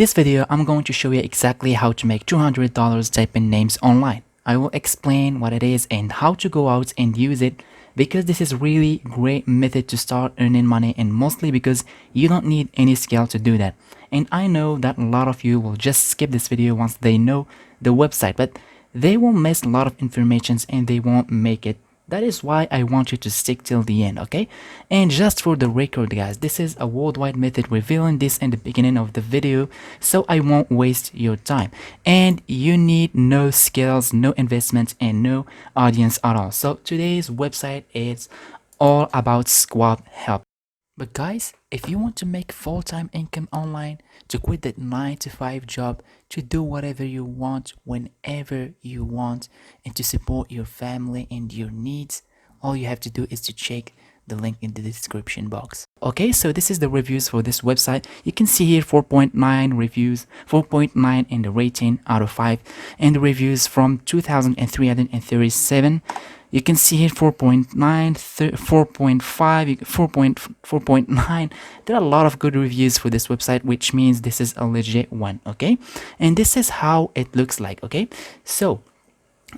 this video, I'm going to show you exactly how to make $200 typing names online. I will explain what it is and how to go out and use it, because this is really great method to start earning money, and mostly because you don't need any skill to do that. And I know that a lot of you will just skip this video once they know the website, but they will miss a lot of information and they won't make it. That is why I want you to stick till the end, okay? And just for the record, guys, this is a worldwide method, revealing this in the beginning of the video, so I won't waste your time. And you need no skills, no investment, and no audience at all. So today's website is all about squad help. But guys, if you want to make full-time income online, to quit that 9-to-5 job, to do whatever you want whenever you want, and to support your family and your needs, all you have to do is to check the link in the description box. Okay, so this is the reviews for this website. You can see here 4.9 reviews, 4.9 in the rating out of 5, and the reviews from 2,337. You can see here 4.9, 4.5, 4.9. There are a lot of good reviews for this website, which means this is a legit one, okay? And this is how it looks like, okay? So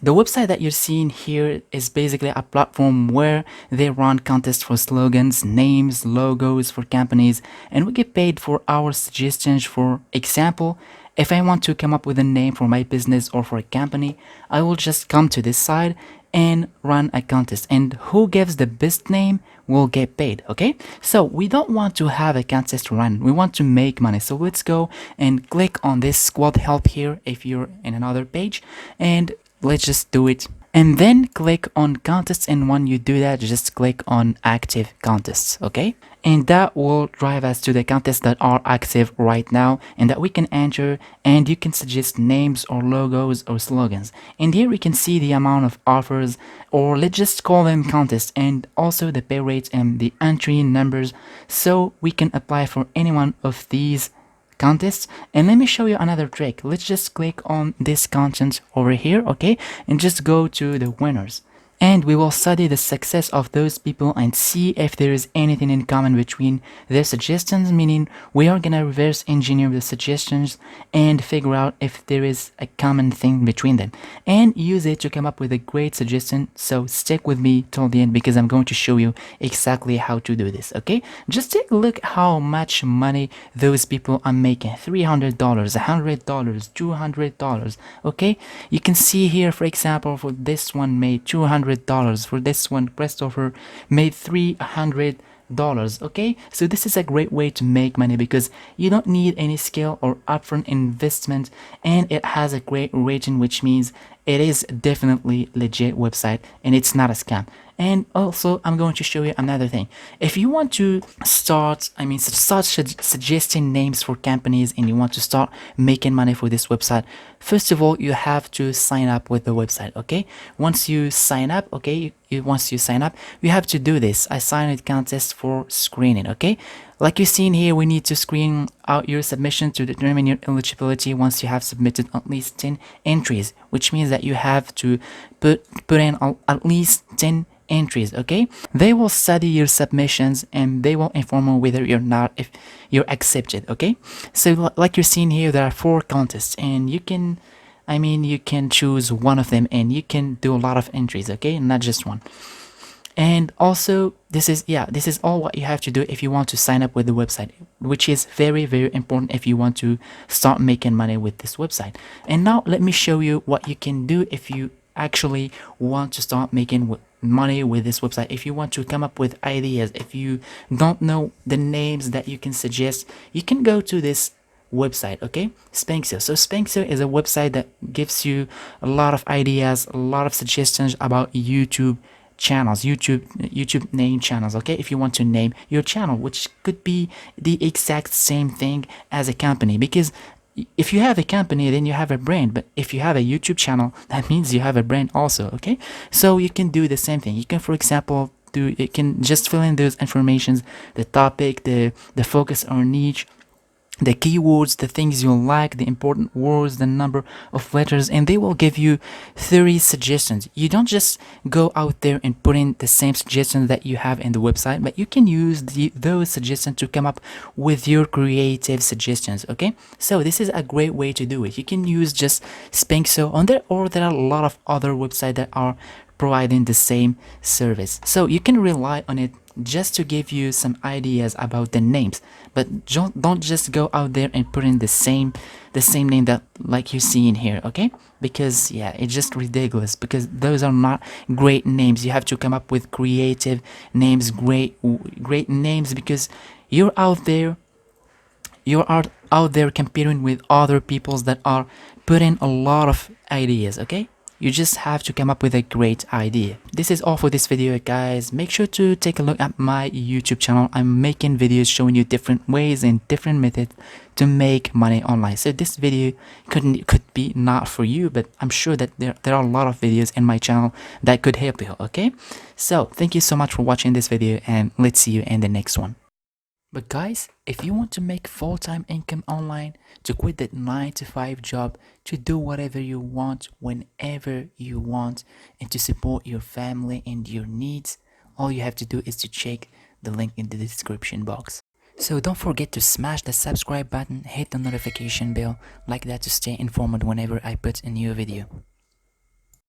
the website that you're seeing here is basically a platform where they run contests for slogans, names, logos for companies, and we get paid for our suggestions. For example, if I want to come up with a name for my business or for a company, I will just come to this side and run a contest, and who gives the best name will get paid, okay? So we don't want to have a contest run, we want to make money. So let's go and click on this squad help here if you're in another page, and let's just do it. And then click on contests, and when you do that, just click on active contests, okay? And that will drive us to the contests that are active right now and that we can enter, and you can suggest names or logos or slogans. And here we can see the amount of offers, or let's just call them contests, and also the pay rates and the entry numbers, so we can apply for any one of these contests. And let me show you another trick. Let's just click on this content over here, okay, and just go to the winners, and we will study the success of those people and see if there is anything in common between their suggestions, meaning we are gonna reverse engineer the suggestions and figure out if there is a common thing between them and use it to come up with a great suggestion. So stick with me till the end, because I'm going to show you exactly how to do this, okay? Just take a look how much money those people are making. $300, $100, $200, okay? You can see here, for example, for this one made $200, for this one Christopher made $300, okay? So this is a great way to make money, because you don't need any skill or upfront investment, and it has a great rating, which means it is definitely legit website and it's not a scam. And also, I'm going to show you another thing. If you want to start suggesting names for companies, and you want to start making money for this website, first of all, you have to sign up with the website, okay? Once you sign up, okay, once you sign up, you have to do this assigned contest for screening, okay? Like you've seen here, we need to screen out your submission to determine your eligibility once you have submitted at least 10 entries, which means that you have to put in at least 10 entries, okay? They will study your submissions and they will inform you whether you're not, if you're accepted, okay? So like you're seeing here, there are 4 contests, and you can choose one of them and you can do a lot of entries, okay? Not just one. And also, this is all what you have to do if you want to sign up with the website, which is very, very important if you want to start making money with this website. And now let me show you what you can do if you actually want to start making money with this website. If you want to come up with ideas, if you don't know the names that you can suggest, you can go to this website, okay? Spanxo. So Spanxo is a website that gives you a lot of ideas, a lot of suggestions about YouTube channels, YouTube name channels, okay? If you want to name your channel, which could be the exact same thing as a company, because if you have a company, then you have a brand, but if you have a YouTube channel, that means you have a brand also, okay? So you can do the same thing. You can, for example, you can just fill in those informations, the topic, the focus or niche, the keywords, the things you like, the important words, the number of letters, and they will give you 30 suggestions. You don't just go out there and put in the same suggestions that you have in the website, but you can use those suggestions to come up with your creative suggestions. Okay, so this is a great way to do it. You can use just Spinkso on there, or there are a lot of other websites that are providing the same service, so you can rely on it just to give you some ideas about the names. But don't just go out there and put in the same name that like you see in here, okay? Because yeah, it's just ridiculous, because those are not great names. You have to come up with creative names, great names, because you're out there competing with other peoples that are putting a lot of ideas, okay? You just have to come up with a great idea. This is all for this video, guys. Make sure to take a look at my YouTube channel. I'm making videos showing you different ways and different methods to make money online. So this video could be not for you, but I'm sure that there are a lot of videos in my channel that could help you, okay? So thank you so much for watching this video, and let's see you in the next one. But guys, if you want to make full-time income online, to quit that 9-to-5 job, to do whatever you want, whenever you want, and to support your family and your needs, all you have to do is to check the link in the description box. So don't forget to smash the subscribe button, hit the notification bell like that to stay informed whenever I put a new video.